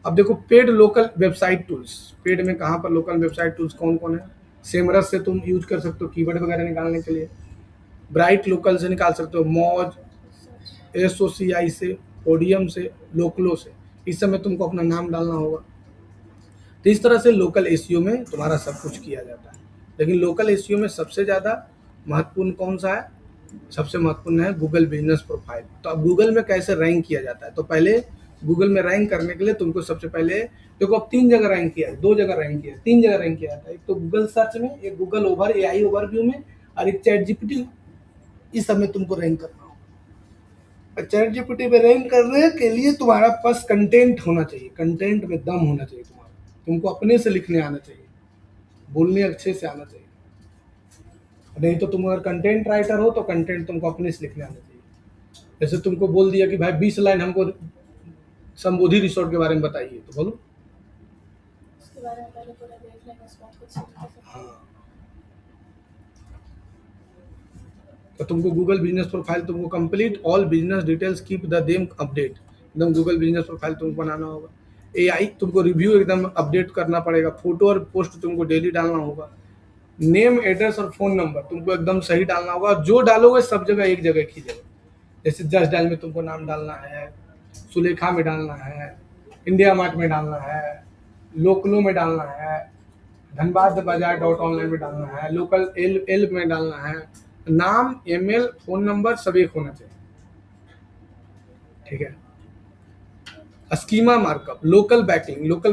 अब देखो paid local website tools, paid में कहाँ पर लोकल वेबसाइट टूल्स कौन कौन है, सेमरस से तुम यूज कर सकते हो कीवर्ड वगैरह निकालने के लिए, ब्राइट लोकल से निकाल सकते हो, मौज एसओसीआई से, पोडियम से, लोकलो से, इस समय तुमको अपना नाम डालना होगा। तो इस तरह से लोकल एसईओ में तुम्हारा सब कुछ किया जाता है, लेकिन लोकल एसईओ में सबसे ज़्यादा महत्वपूर्ण कौन सा है, सबसे महत्वपूर्ण है गूगल बिजनेस प्रोफाइल। तो अब गूगल में कैसे रैंक किया जाता है, तो पहले गूगल में रैंक करने के लिए तुमको सबसे पहले देखो, अब 3 जगह रैंक किया है, 2 जगह रैंक किया है, 3 जगह रैंक किया जाता है, एक तो गूगल सर्च में, एक गूगल ओवर एआई ओवरव्यू में, और एक चैट जीपीटी, इस सब में तुमको रैंक करना होगा। चैट जीपीटी पे रैंक करने के लिए तुम्हारा पास कंटेंट होना चाहिए, कंटेंट में दम होना चाहिए तुम्हारा, तुमको अपने से लिखने आना चाहिए, बोलने अच्छे से आना चाहिए, नहीं तो तुम अगर कंटेंट राइटर हो तो कंटेंट तुमको अपने से लिखने आना चाहिए। जैसे तुमको बोल दिया कि भाई 20 लाइन हमको संबोधि रिसोर्ट के बारे में बताइए, तो बोलो। उसके बारे में पहले पूरा देख लेंगे, उसके बाद कुछ सोच सकते हैं। हाँ, तो तुमको गूगल बिजनेस प्रोफाइल, तुमको complete all business details keep the them update, एकदम गूगल बिजनेस प्रोफाइल तुमको बनाना होगा। एआई तुमको रिव्यू एकदम अपडेट करना पड़ेगा, फोटो और पोस्ट तुमको डेली डालना होगा, नेम एड्रेस और फोन नंबर तुमको एकदम सही डालना होगा, जो डालोगे सब जगह एक जगह की जगह, जैसे जस्ट डायल में तुमको नाम डालना है, सुलेखा में डालना है, इंडिया मार्ट में डालना है, लोकलो में डालना है, धनबाद बाजार डॉट ऑनलाइन में डालना है, लोकल एल एल में डालना है, नाम, ईमेल, फोन नंबर सब एक होना चाहिए, ठीक है। Schema markup, local backlink, local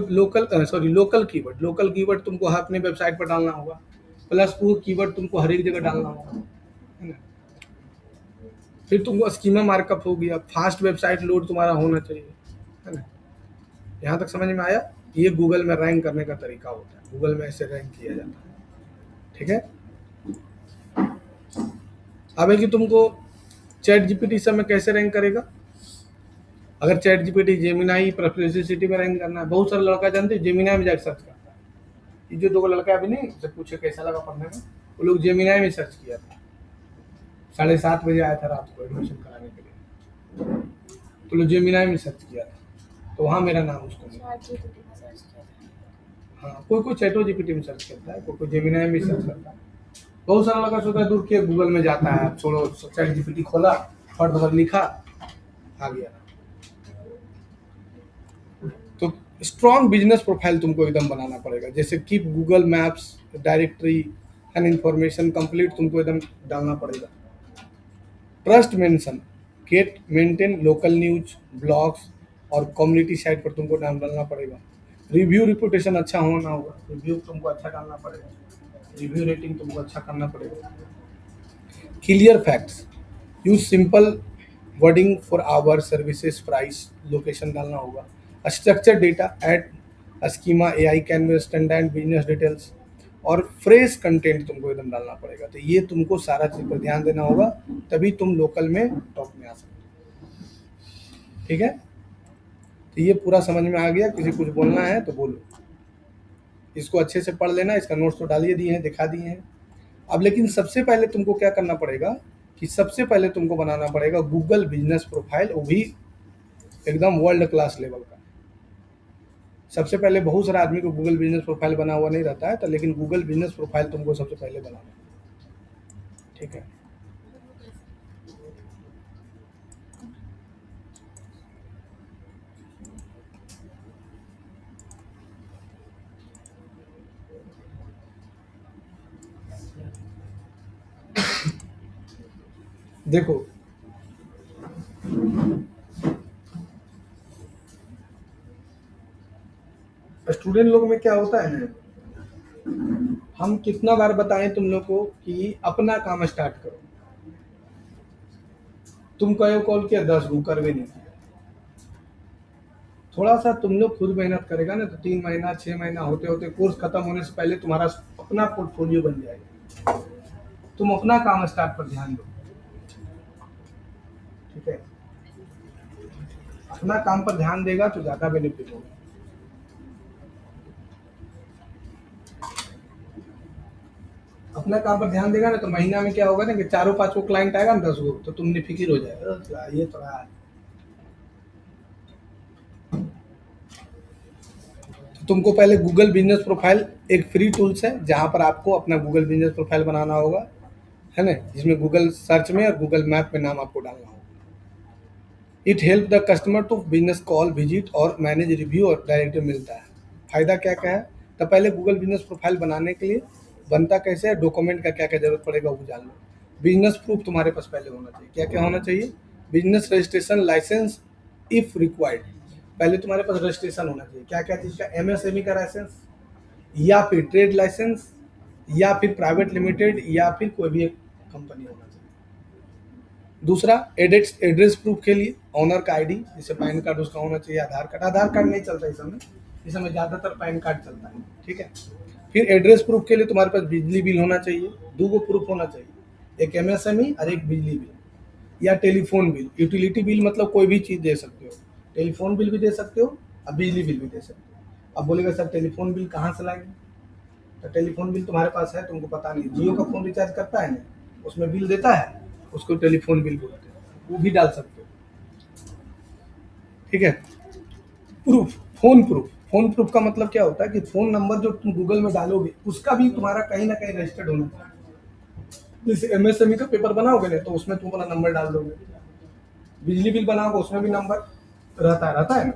keyword, local keyword तुमको अपने वेबसाइट पर डालना होगा, प्लस वो कीवर्ड तुमको हर एक जगह डालना होगा, है ना। फिर तुमको स्कीमा मार्कअप हो गया, फास्ट वेबसाइट लोड तुम्हारा होना चाहिए, है ना। यहाँ तक समझ में आया, ये गूगल में रैंक करने का तरीका होता है, गूगल में ऐसे रैंक किया जाता है, ठीक है। अब है कि तुमको चैट जीपीटी सब में कैसे रैंक करेगा, अगर चैट जीपीटी, जेमिनाई, परप्लेक्सिटी में रैंक करना है, बहुत सारे लड़का जानते हैं जेमिनाई में जाकर सर्च करता है, ये जो 2 लड़का अभी नहीं से पूछे कैसा लगा पढ़ने में, वो लोग जेमिनाई में सर्च किया था, 7:30 बजे आया था रात को एडमिशन कराने के लिए, तो लोग जेमिनाई में सर्च किया था, तो वहाँ मेरा नाम उसको मिला। चैट जीपीटी में सर्च किया था। हाँ, कोई चैटो जीपीटी में सर्च करता है, कोई जेमिनाई में सर्च करता है, बहुत सारा लड़का सोचता है दूर के गूगल में जाता है, छोड़ो, चैट जीपीटी खोला, फट लिखा, आ गया। तो स्ट्रॉन्ग बिजनेस प्रोफाइल तुमको एकदम बनाना पड़ेगा, जैसे keep Google Maps directory and information complete तुमको एकदम डालना पड़ेगा। Trust mention, get maintain local news blogs और कम्युनिटी साइट पर तुमको नाम डालना पड़ेगा। रिव्यू रिपुटेशन अच्छा होना होगा, रिव्यू तुमको अच्छा डालना पड़ेगा, रिव्यू रेटिंग तुमको अच्छा करना पड़ेगा। Clear facts, use simple wording for our services price location डालना होगा। Structure data at schema AI convey standard business details और फ्रेश कंटेंट तुमको एकदम डालना पड़ेगा। तो ये तुमको सारा चीज़ पर ध्यान देना होगा, तभी तुम लोकल में टॉप में आ सकते हो। ठीक है, तो ये पूरा समझ में आ गया? किसी कुछ बोलना है तो बोलो। इसको अच्छे से पढ़ लेना, इसका नोट्स तो डालिए दिए हैं, दिखा दिए हैं। अब लेकिन सबसे पहले तुमको क्या करना पड़ेगा कि सबसे पहले तुमको बनाना पड़ेगा गूगल बिजनेस प्रोफाइल, वो भी एकदम वर्ल्ड क्लास लेवल का। सबसे पहले बहुत सारा आदमी को गूगल बिजनेस प्रोफाइल बना हुआ नहीं रहता है, तो लेकिन गूगल बिजनेस प्रोफाइल तुमको सबसे पहले बनाना है। ठीक है, देखो स्टूडेंट लोग में क्या होता है ना, हम कितना बार बताएं तुम लोग को कि अपना काम स्टार्ट करो। तुम कहो कॉल किया 10 गो करवे नहीं किया। थोड़ा सा तुम लोग खुद मेहनत करेगा ना तो 3 महीना 6 महीना होते होते कोर्स खत्म होने से पहले तुम्हारा अपना पोर्टफोलियो बन जाएगा। तुम अपना काम स्टार्ट पर ध्यान दो। ठीक है, अपना काम पर ध्यान देगा तो ज्यादा बेनिफिट होगा। अपना काम पर ध्यान देगा ना तो महीना में क्या होगा ना कि 4-5 को क्लाइंट आएगा ना 10 गो, तो तुमने फिक्र हो जाएगा ये तो रहा है। तुमको पहले गूगल बिजनेस प्रोफाइल एक फ्री टूल्स है जहां पर आपको अपना गूगल बिजनेस प्रोफाइल बनाना होगा, है ना, जिसमें गूगल सर्च में और गूगल मैप में नाम आपको डालना होगा। It help the customer to business call visit और मैनेज रिव्यू और डायरेक्टली मिलता है। फायदा क्या क्या है? तो पहले गूगल बिजनेस प्रोफाइल बनाने के लिए बनता कैसे है, डॉक्यूमेंट का क्या क्या जरूरत पड़ेगा वो जान लो। बिजनेस प्रूफ तुम्हारे पास पहले होना चाहिए। क्या क्या होना चाहिए? Business registration licence if required, पहले तुम्हारे पास रजिस्ट्रेशन होना चाहिए। क्या क्या चीज़ का? एमएसएमई का लाइसेंस या फिर ट्रेड लाइसेंस या फिर प्राइवेट लिमिटेड या फिर कोई भी एक कंपनी होना चाहिए। दूसरा एड्रेस प्रूफ के लिए ऑनर का आईडी, जैसे पैन कार्ड उसका होना चाहिए, आधार कार्ड। आधार कार्ड नहीं चलता इस समय ज़्यादातर पैन कार्ड चलता है। ठीक है, फिर एड्रेस प्रूफ के लिए तुम्हारे पास बिजली बिल होना चाहिए, 2 प्रूफ होना चाहिए, एक एमएसएमई और एक बिजली बिल या टेलीफोन बिल। यूटिलिटी बिल मतलब कोई भी चीज़ दे सकते हो, टेलीफोन बिल भी दे सकते हो और बिजली बिल भी दे सकते हो। अब बोलेगा सर टेलीफोन बिल कहाँ से लाएंगे? तो टेलीफोन बिल तुम्हारे पास है, तुमको पता नहीं। जियो का फोन रिचार्ज करता है ना, उसमें बिल देता है, उसको टेलीफोन बिल बोलते हैं, वो भी डाल सकते हो। ठीक है, प्रूफ, फोन प्रूफ का मतलब क्या होता है कि फोन नंबर जो तुम गूगल में डालोगे उसका भी तुम्हारा कहीं ना कहीं रजिस्टर्ड होना चाहिए। जैसे एमएसएमई का पेपर बनाओगे ना तो उसमें तुम अपना नंबर डाल दोगे, बिजली बिल बनाओगे उसमें भी नंबर रहता है ना।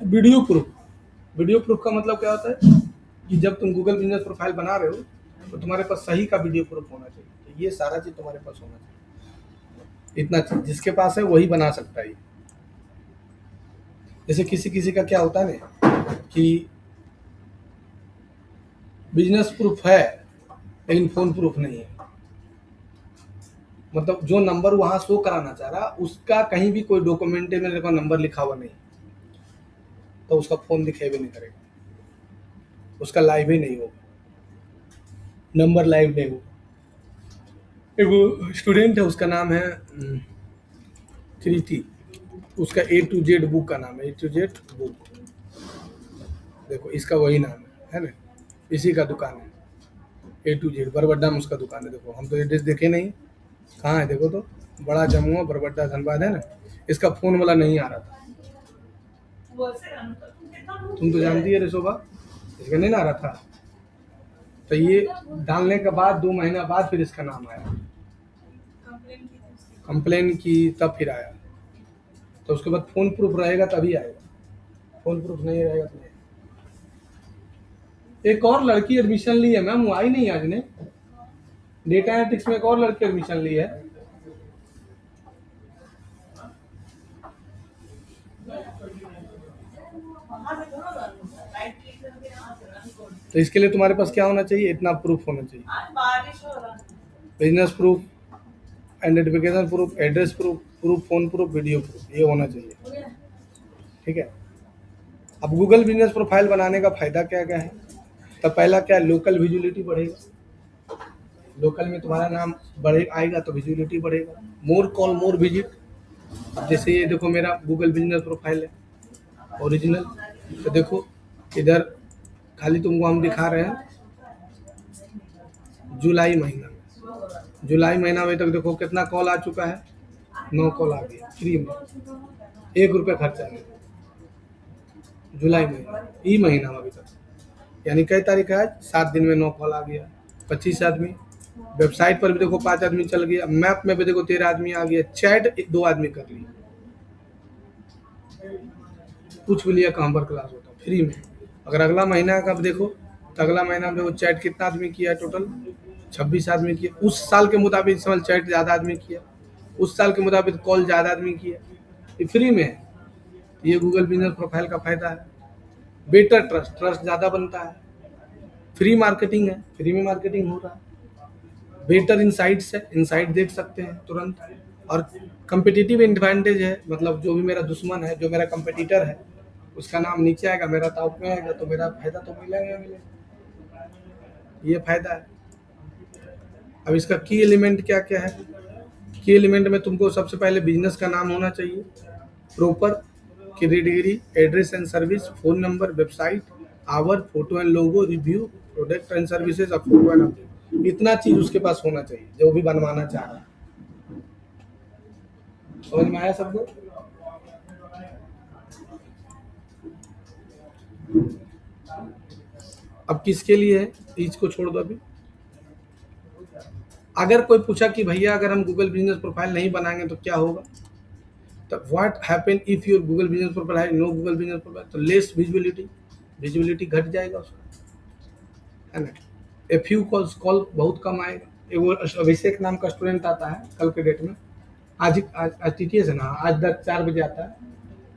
वीडियो प्रूफ का मतलब क्या होता है कि जब तुम गूगल बिजनेस प्रोफाइल बना रहे हो तो तुम्हारे पास सही का वीडियो प्रूफ होना चाहिए। तो ये सारा चीज तुम्हारे पास होना चाहिए। इतना चीज जिसके पास है वही बना सकता है। जैसे किसी किसी का क्या होता है ना कि बिजनेस प्रूफ है लेकिन फोन प्रूफ नहीं है, मतलब जो नंबर वहां शो कराना चाह रहा उसका कहीं भी कोई डॉक्यूमेंट में मेरे को नंबर लिखा हुआ नहीं, तो उसका फोन दिखेबे नहीं करेगा, उसका लाइव ही नहीं होगा, नंबर लाइव नहीं होगा। एक स्टूडेंट है, उसका नाम है कृति, उसका A to Z बुक का नाम है, A to Z बुक। देखो इसका वही नाम है ना, इसी का दुकान है A to Z, बरबड्डा में उसका दुकान है। देखो हम तो एड्रेस देखे नहीं, कहाँ है देखो तो, बड़ा जमुआ बरबड्डा धनबाद है ना। इसका फोन वाला नहीं आ रहा था, तुम तो जानती है रे शोभा, इसका नहीं ना आ रहा था। तो ये डालने के बाद 2 महीना बाद फिर इसका नाम आया, कंप्लेन की तब फिर आया। तो उसके बाद फोन प्रूफ रहेगा तभी आएगा, फोन प्रूफ नहीं रहेगा तो नहीं। एक और लड़की एडमिशन ली है मैम, वो आई नहीं आज ने, डेटा एनालिटिक्स में एक और लड़की एडमिशन ली है, वहाँ पे दोनों रन होता है, राइट क्लिक करके यहाँ से रन कोड। तो इसके लिए तुम्हारे पास क्या होना चाहिए, इतना प्रूफ होना चाहिए, आज बारिश हो रहा है। Business proof, identification proof, address proof, proof phone proof, video proof, ये होना चाहिए। ठीक है। अब गूगल बिजनेस प्रोफाइल बनाने का फायदा क्या क्या है? तो पहला क्या, लोकल विजिबिलिटी बढ़ेगा, लोकल में तुम्हारा नाम बढ़े आएगा तो विजिबिलिटी बढ़ेगा। मोर कॉल मोर विजिट। अब जैसे ये देखो मेरा गूगल बिजनेस प्रोफाइल है ओरिजिनल, तो देखो इधर खाली तुमको हम दिखा रहे हैं जुलाई महीना में, जुलाई महीना में तक देखो कितना कॉल आ चुका है, 9 कॉल आ गया फ्री में, 1 रुपये खर्चा नहीं जुलाई महीना, ई महीना में अभी तक, यानी कई तारीख है आज, 7 दिन में 9 कॉल आ गया, 25 आदमी। वेबसाइट पर भी देखो 5 आदमी चल गया, मैप में भी देखो 13 आदमी आ गया, चैट 2 आदमी कर लिया, पूछ भी लिया कहाँ पर क्लास होता है फ्री में। अगर अगला महीना का देखो तो अगला महीना में देखो चैट कितना आदमी किया, टोटल 26 आदमी किया, उस साल के मुताबिक इस साल चैट ज़्यादा आदमी किया, उस साल के मुताबिक कॉल ज़्यादा आदमी किया, ये फ्री में है। ये गूगल बिजनेस प्रोफाइल का फायदा है। बेटर ट्रस्ट, ट्रस्ट ज़्यादा बनता है, फ्री मार्केटिंग है, फ्री में मार्केटिंग हो रहा है, बेटर इनसाइट्स है, इनसाइट देख सकते हैं तुरंत, और कम्पिटिटिव एडवांटेज है, मतलब जो भी मेरा दुश्मन है, जो मेरा कंपटीटर है, उसका नाम नीचे आएगा, मेरा टॉप में आएगा, तो मेरा फायदा तो मिलेगा मिलेगा, ये फायदा है। अब इसका की एलिमेंट क्या क्या है? की एलिमेंट में तुमको सबसे पहले बिजनेस का नाम होना चाहिए proper, category, address and service, phone number, website, hour, photo and logo, review, product and services, और फोटो एंड अपडेट, इतना चीज उसके पास होना चाहिए जो भी बनवाना चाह रहा है। समझ में आया सबको? अब किसके लिए है, ईच को छोड़ दो अभी। अगर कोई पूछा कि भैया अगर हम गूगल बिजनेस प्रोफाइल नहीं बनाएंगे तो क्या होगा, तो what happen if your Google business profile है नो गूगल बिजनेस प्रोफाइल, तो लेस विजिबिलिटी, विजिबिलिटी घट जाएगा उसका, है ना। ए फ्यू कॉल्स, कॉल बहुत कम आएगा। वो अभिषेक नाम का स्टूडेंट आता है कल के डेट में, आज TTS है ना, आज 4 बजे आता है,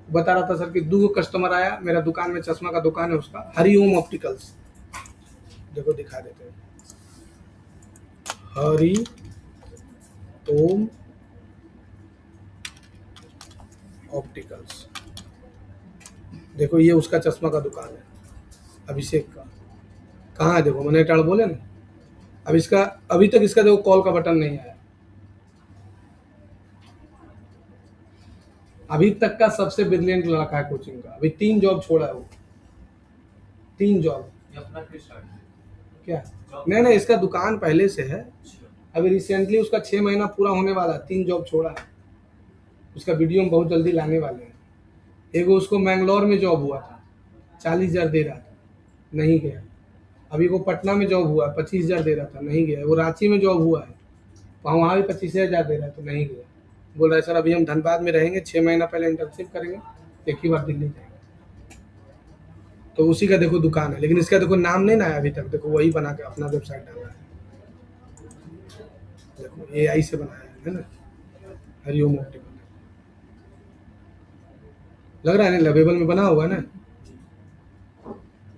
बता रहा था सर कि 2 कस्टमर आया मेरा दुकान में, चश्मा का दुकान है उसका, हरिओम ऑप्टिकल्स, देखो दिखा देते हैं, हरि ओम ऑप्टिकल्स, देखो ये उसका चश्मा का दुकान है अभिषेक का, कहाँ है देखो, मैंने टाड़ बोले ना। अब इसका अभी तक इसका देखो कॉल का बटन नहीं आया, अभी तक का सबसे ब्रिलियंट लड़का है कोचिंग का, अभी 3 जॉब छोड़ा है वो, 3 जॉब। ये अपना फिर स्टार्ट क्या? नहीं नहीं, इसका दुकान पहले से है, अभी रिसेंटली उसका 6 महीना पूरा होने वाला है, 3 जॉब छोड़ा है, उसका वीडियो हम बहुत जल्दी लाने वाले हैं। एगो उसको मैंगलोर में जॉब हुआ था, 40,000 दे रहा था, नहीं गया। अभी को पटना में जॉब हुआ है, 25,000 दे रहा था, नहीं गया। वो रांची में जॉब हुआ है, वहाँ भी 25,000 दे रहा है, तो नहीं गया। बोल रहा है सर अभी हम धनबाद में रहेंगे, 6 महीना पहले इंटर्नशिप करेंगे, एक ही बार दिल्ली जाएंगे। तो उसी का देखो दुकान है, लेकिन इसका देखो नाम नहीं ना आया अभी तक, देखो वही बना के अपना वेबसाइट डाला है, देखो AI से बनाया है ना, हरिओम ऑप्टिकल, लग रहा है ना लवेबल में बना हुआ है ना।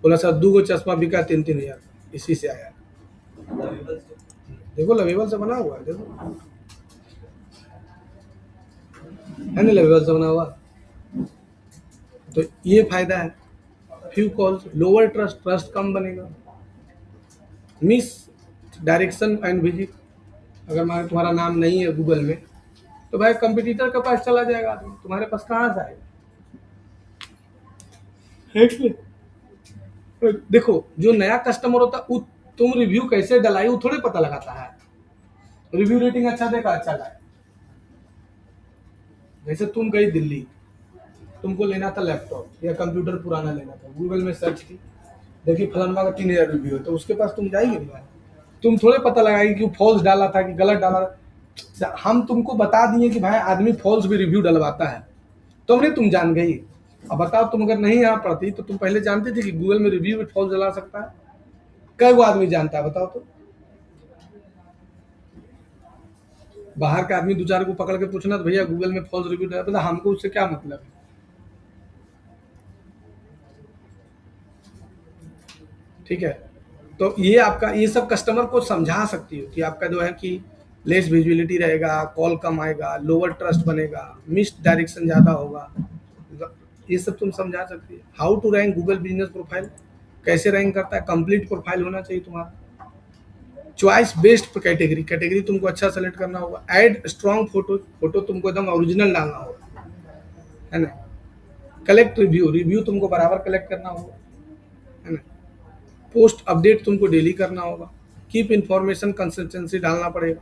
बोला सर 2 चश्मा बिका 3-3 हज़ार, इसी से आया, देखो लवेबल से बना हुआ है, देखो है ना, लवेबल से बना हुआ। तो ये फायदा है, few calls, lower trust, trust कम बनेगा, मिस डायरेक्शन एंड विजिट, अगर मान तुम्हारा नाम नहीं है गूगल में तो भाई कंपटीटर के पास चला जाएगा आदमी, तुम्हारे पास कहाँ से आएगा। देखो जो नया कस्टमर होता है तुम रिव्यू कैसे डलाई वो थोड़े पता लगाता है, रिव्यू रेटिंग अच्छा देगा, अच्छा लाए। जैसे तुम गई दिल्ली, तुमको लेना था लैपटॉप या कंप्यूटर पुराना लेना था, गूगल में सर्च की, देखिए फलाना का 3,000 रिव्यू है, तो उसके पास तुम जाएगी नहीं, तुम थोड़े पता लगाएगी कि फॉल्स डाला था कि गलत डाला। हम तुमको बता दिए कि भाई आदमी फॉल्स भी रिव्यू डलवाता है, तो हमने तुम जान गई। अब बताओ तुम अगर नहीं यहाँ पढ़ती तो तुम पहले जानती थी कि गूगल में रिव्यू भी फॉल्स डला सकता है? कई वो आदमी जानता है बताओ तो? बाहर का आदमी 2-4 को पकड़ के पूछना तो भैया गूगल में फॉल्स रिव्यू डाला, हमको उससे क्या मतलब है? ठीक है। तो ये आपका ये सब कस्टमर को समझा सकती हो कि आपका जो है कि लेस विजिबिलिटी रहेगा, कॉल कम आएगा, लोअर ट्रस्ट बनेगा, मिस्ड डायरेक्शन ज़्यादा होगा, ये सब तुम समझा सकती है। How to rank Google business profile, कैसे रैंक करता है, कंप्लीट प्रोफाइल होना चाहिए तुम्हारा। चॉइस बेस्ड कैटेगरी, कैटेगरी तुमको अच्छा सेलेक्ट करना होगा। ऐड स्ट्रॉन्ग फोटो, फोटो तुमको एकदम ओरिजिनल डालना होगा, है ना। कलेक्ट रिव्यू, रिव्यू तुमको बराबर कलेक्ट करना होगा, है ना। पोस्ट अपडेट तुमको डेली करना होगा। कीप इंफॉर्मेशन कंसिस्टेंसी डालना पड़ेगा।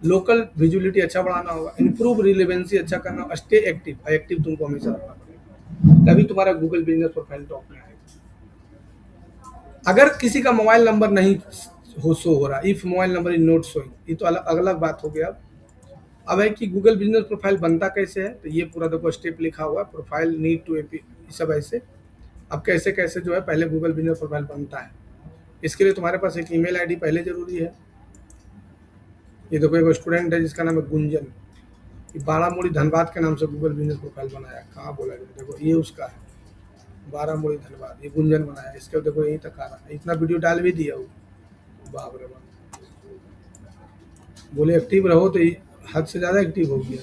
लोकल विजिबिलिटी अच्छा बढ़ाना होगा। इंप्रूव रिलेवेंसी अच्छा करना होगा। स्टे एक्टिव, एक्टिव तुमको हमेशा रखना पड़ेगा, तभी तुम्हारा गूगल बिजनेस प्रोफाइल टॉप में आएगा। अगर किसी का मोबाइल नंबर नहीं शो हो रहा, if mobile number is not showing, ये तो अलग अलग बात हो गया। अब है कि गूगल बिजनेस प्रोफाइल बनता कैसे है, तो ये पूरा देखो स्टेप लिखा हुआ है। प्रोफाइल नीड टू एपी, सब ऐसे। अब कैसे कैसे जो है पहले गूगल बिजनेस प्रोफाइल बनता है, इसके लिए तुम्हारे पास एक ईमेल आईडी पहले जरूरी है। ये देखो एक स्टूडेंट है जिसका नाम है गुंजन, ये बारामूड़ी धनबाद के नाम से गूगल बिजनेस प्रोफाइल बनाया। कहाँ बोला गया, देखो ये उसका है, बारामूड़ी धनबाद, ये गुंजन बनाया। इसके देखो यहीं तक आ रहा है, इतना वीडियो डाल भी दिया वो। बाप रे बाप, बोले एक्टिव रहो तो ये हद से ज़्यादा एक्टिव हो गया।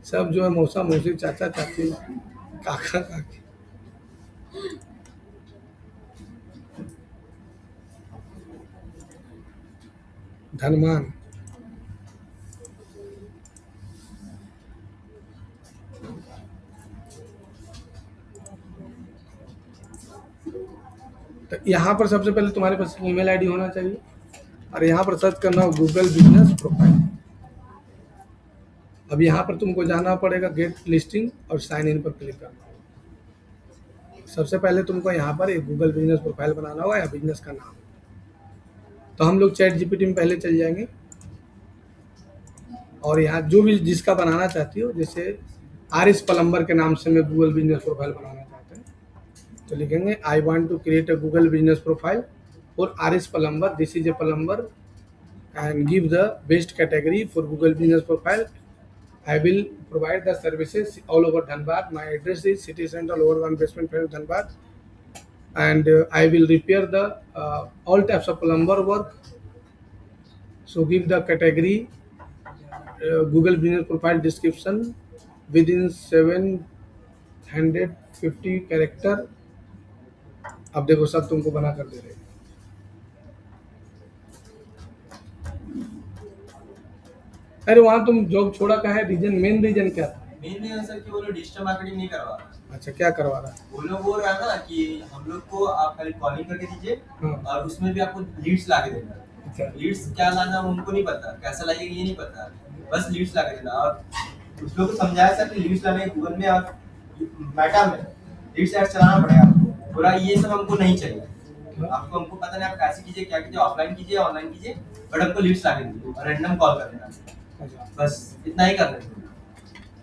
सब जो है मौसा मौसी, चाचा चाची, काका काकी। धनमान, तो यहाँ पर सबसे पहले तुम्हारे पास ईमेल आईडी होना चाहिए, और यहाँ पर सर्च करना हो गूगल बिजनेस प्रोफाइल। अब यहाँ पर तुमको जाना पड़ेगा गेट लिस्टिंग और साइन इन पर क्लिक करना होगा। सबसे पहले तुमको यहाँ पर एक गूगल बिजनेस प्रोफाइल बनाना होगा या बिजनेस का नाम। तो हम लोग चैट जीपीटी में पहले चल जाएंगे, और यहाँ जो भी जिसका बनाना चाहती हो, जैसे आर एस प्लम्बर के नाम से मैं गूगल बिजनेस प्रोफाइल बनाना चाहते हैं, तो लिखेंगे I want to create a Google business profile for R S plumber, this is a plumber and give the best category for Google Business Profile. I will provide the services all over Dhanbad. My address is City Central Overground Basement Fair, Dhanbad, and I will repair the all types of plumber work. So give the category Google Business Profile description within 750 character. अब देखो सब तुमको बना कर दे रहे हैं। अरे वहाँ तुम जॉब छोड़ा का है, रीजन, मेन रीजन क्या था? मेन रीजन सर कि वो लोग डिजिटल मार्केटिंग नहीं करवा रहा। अच्छा, क्या करवा रहा है? वो लोग बोल रहा था कि हम लोग को आप खाली कॉलिंग करके दीजिए, हाँ। और उसमें भी आपको लीड्स ला के देना। अच्छा, लीड्स क्या लाना उनको नहीं पता, कैसा लगेगा ये नहीं पता, बस लीड्स ला के देना। और उस लोग को समझाया सर कि लीड्स लाने गूगल में और मेटा में लीड्स ऐड चलाना पड़ेगा आपको। बोला ये सब हमको नहीं चाहिए, आपको हमको पता नहीं आप कैसे कीजिए, क्या कीजिए, ऑफलाइन कीजिए ऑनलाइन कीजिए, बट हमको लीड्स ला के दीजिए और रैंडम कॉल कर देना, बस इतना ही कर रहे थे।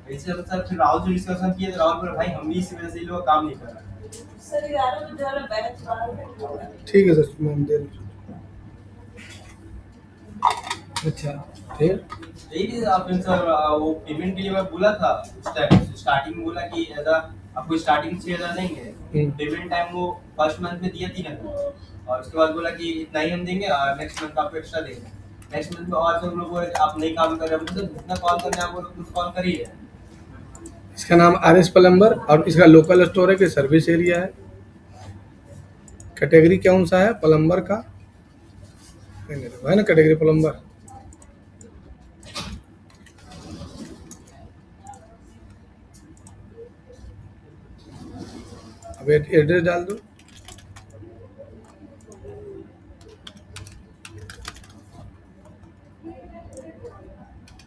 ऐसे सर फिर राहुल से डिस्कशन किए तो राहुल बोला भाई हम भी इसी वजह से ये लोग काम नहीं कर रहे। सर 11 बजे वाला बैच वाला ठीक है सर, मैम दे रही। अच्छा, फिर यही आप सर वो पेमेंट के लिए मैं बोला था उस टाइम, स्टार्टिंग में बोला कि ऐसा आपको स्टार्टिंग 6,000 नहीं है, पेमेंट टाइम वो फर्स्ट मंथ में दिया 3,000, और उसके बाद बोला कि इतना ही हम देंगे और नेक्स्ट मंथ आपको एक्स्ट्रा देंगे। नेक्स्ट मंथ में और सब लोग बोले आप नहीं काम कर रहे हो, मतलब जितना कॉल करने आप लोग कुछ कॉल कर ही है। इसका नाम आर एस प्लम्बर, और इसका लोकल स्टोर है कि सर्विस एरिया है। कैटेगरी कौन सा है? प्लम्बर का है ना, कैटेगरी प्लम्बर। अब एड्रेस डाल दो।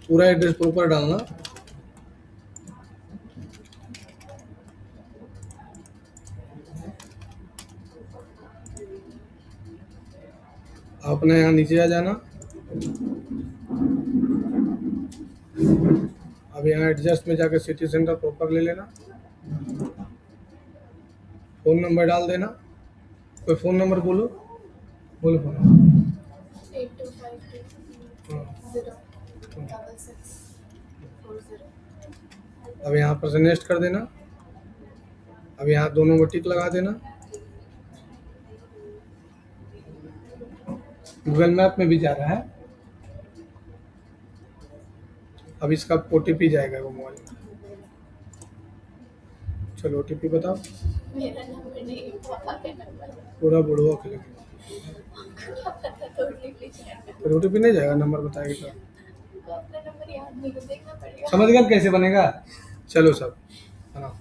पूरा एड्रेस प्रॉपर डालना। अपने यहाँ नीचे आ जाना। अब यहाँ एडजस्ट में जाकर सिटी सेंटर प्रॉपर ले लेना। फ़ोन नंबर डाल देना। कोई फ़ोन नंबर बोलो, बोलो फ़ोन नंबर। 8252 06640। अब यहाँ पर से नेक्स्ट कर देना। अब यहाँ दोनों को टिक लगा देना। गूगल मैप में भी जा रहा है। अब इसका ओटीपी जाएगा वो मोबाइल में। चलो ओटीपी बताओ। मेरा नंबर नहीं, पापा का नंबर। पूरा बुढ़वा के लिए क्या पता तो OTP जाएगा। फिर ओटीपी नहीं जाएगा, नंबर बताएगी तो। को अपना नंबर याद नहीं, को देखना पड़ेगा। समझ गए कैसे बनेगा। चलो सब बनाओ।